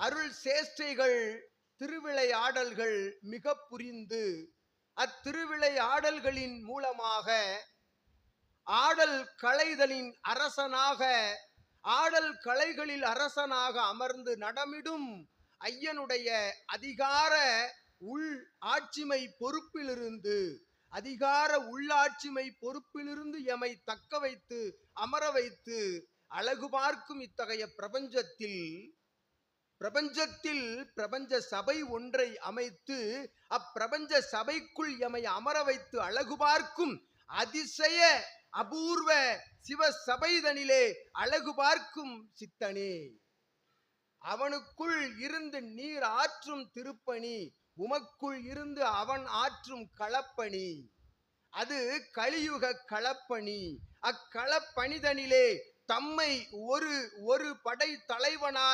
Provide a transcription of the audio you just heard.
அருள் சேஷ்டைகள் திருவிளையாடல்கள் மிக புரிந்து அத்திருவிளையாடல்களின் மூலமாக ஆடல் கலைகளின் அரசனாக ஆடல் கலைகளில் அரசனாக அமர்ந்து நடமிடும் ஐயனுடைய அதிகார உள் ஆட்சிமை பொறுப்பிலிருந்து உள்ளாட்சிமை பொறுப்பிலிருந்து எமை தக்க வைத்து அமர வைத்து அழகு பார்க்கும் இத்தகைய பிரபஞ்சத்தில் பிரபஞ்ச சபை ஒன்றை அமைத்து அப்பிரபஞ்ச சபைக்குள் எமை அமர வைத்து அழகு பார்க்கும் அதிசய அபூர்வ சிவ சபைதனிலே அழகு பார்க்கும் சித்தனே, அவனுக்குள் இருந்து நீர் ஆற்றும் திருப்பணி, உமக்குள் இருந்து அவன் ஆற்றும் களப்பணி, அது கலியுக களப்பணி. அக்களப்பணிதனிலே தம்மை ஒரு படை தலைவனாய்